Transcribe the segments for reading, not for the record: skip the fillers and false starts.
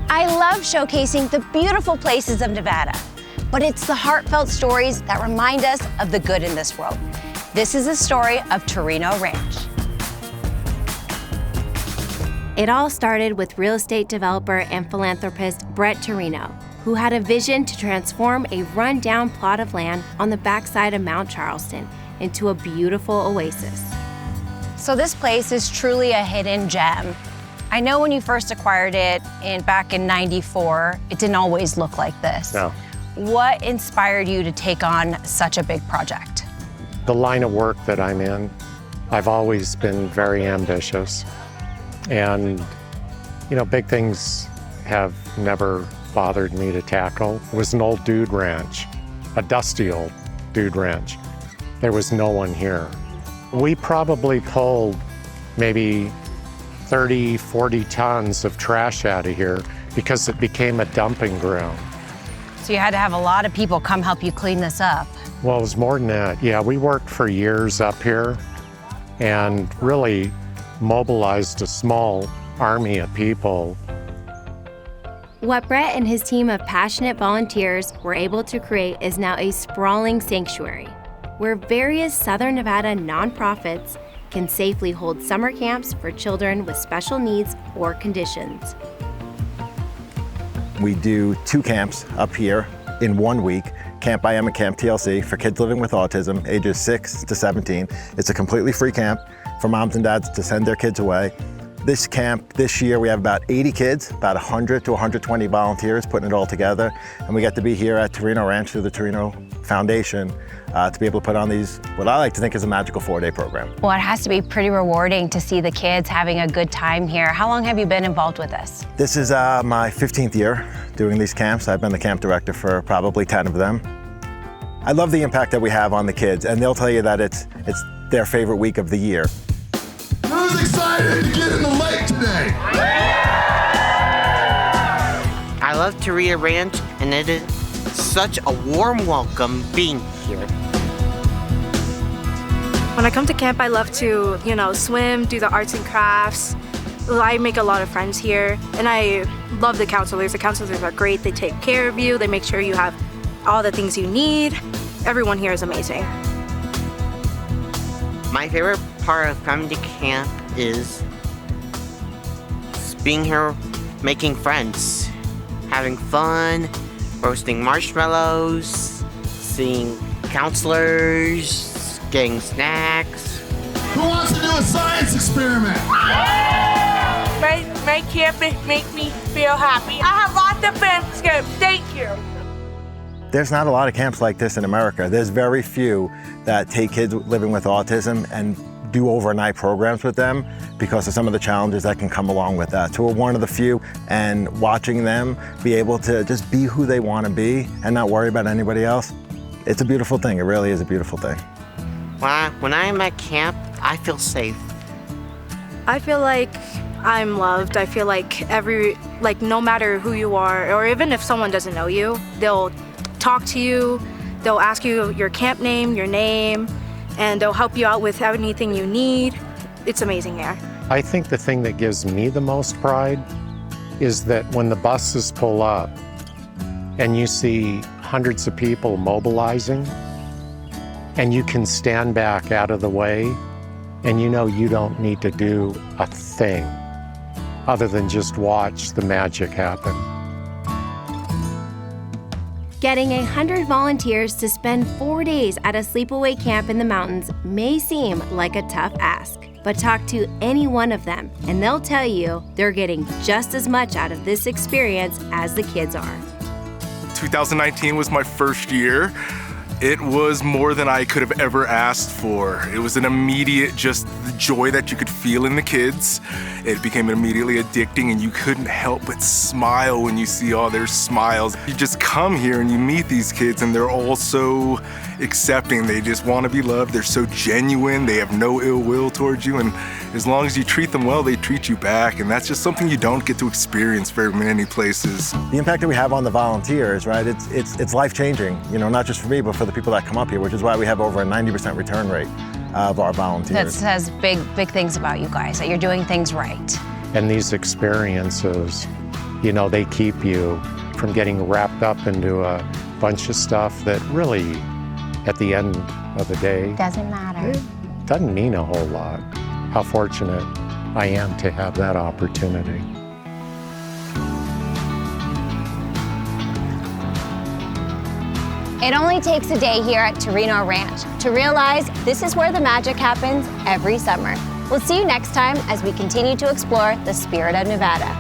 I love showcasing the beautiful places of Nevada, but it's the heartfelt stories that remind us of the good in this world. This is the story of Torino Ranch. It all started with real estate developer and philanthropist Brett Torino, who had a vision to transform a rundown plot of land on the backside of Mount Charleston into a beautiful oasis. So this place is truly a hidden gem. I know when you first acquired it back in '94, it didn't always look like this. No. What inspired you to take on such a big project? The line of work that I'm in, I've always been very ambitious. And, big things have never bothered me to tackle. It was an old dude ranch, a dusty old dude ranch. There was no one here. We probably pulled maybe 30, 40 tons of trash out of here because it became a dumping ground. So you had to have a lot of people come help you clean this up. Well, it was more than that. Yeah, we worked for years up here and really mobilized a small army of people. What Brett and his team of passionate volunteers were able to create is now a sprawling sanctuary where various Southern Nevada nonprofits can safely hold summer camps for children with special needs or conditions. We do 2 camps up here in 1 week, Camp I Am and Camp TLC for kids living with autism, ages 6 to 17. It's a completely free camp for moms and dads to send their kids away. This camp, this year, we have about 80 kids, about 100 to 120 volunteers putting it all together. And we get to be here at Torino Ranch through the Torino Foundation to be able to put on these, what I like to think is a magical 4-day program. Well, it has to be pretty rewarding to see the kids having a good time here. How long have you been involved with this? This is my 15th year doing these camps. I've been the camp director for probably 10 of them. I love the impact that we have on the kids, and they'll tell you that it's their favorite week of the year. Who's excited to get in the lake today? I love Torino Ranch, and it is such a warm welcome being here. When I come to camp, I love to, swim, do the arts and crafts. I make a lot of friends here, and I love the counselors. The counselors are great. They take care of you. They make sure you have all the things you need. Everyone here is amazing. My favorite part of coming to camp is being here, making friends, having fun, roasting marshmallows, seeing counselors, getting snacks. Who wants to do a science experiment? My camp makes me feel happy. I have lots of friends here. Thank you. There's not a lot of camps like this in America. There's very few that take kids living with autism and do overnight programs with them because of some of the challenges that can come along with that. So we're one of the few, and watching them be able to just be who they want to be and not worry about anybody else, it's a beautiful thing. It really is a beautiful thing. When I'm at camp, I feel safe. I feel like I'm loved. I feel like no matter who you are, or even if someone doesn't know you, they'll talk to you, they'll ask you your camp name, your name, and they'll help you out with anything you need. It's amazing here. I think the thing that gives me the most pride is that when the buses pull up and you see hundreds of people mobilizing and you can stand back out of the way and you don't need to do a thing other than just watch the magic happen. Getting 100 volunteers to spend 4 days at a sleepaway camp in the mountains may seem like a tough ask, but talk to any one of them and they'll tell you they're getting just as much out of this experience as the kids are. 2019 was my first year. It was more than I could have ever asked for. It was an immediate, just the joy that you could feel in the kids. It became immediately addicting, and you couldn't help but smile when you see all their smiles. You just come here and you meet these kids, and they're all so accepting. They just want to be loved. They're so genuine. They have no ill will towards you, and as long as you treat them well, they treat you back, and that's just something you don't get to experience very many places. The impact that we have on the volunteers, right? It's life-changing. Not just for me, but for the people that come up here, which is why we have over a 90% return rate of our volunteers. That says big things about you guys, that you're doing things right. And these experiences they keep you from getting wrapped up into a bunch of stuff that really, at the end of the day, Doesn't matter. it doesn't mean a whole lot. How fortunate I am to have that opportunity. It only takes a day here at Torino Ranch to realize this is where the magic happens every summer. We'll see you next time as we continue to explore the spirit of Nevada.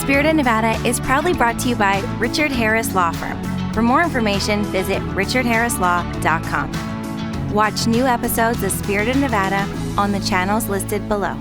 Spirit of Nevada is proudly brought to you by Richard Harris Law Firm. For more information, visit richardharrislaw.com. Watch new episodes of Spirit of Nevada on the channels listed below.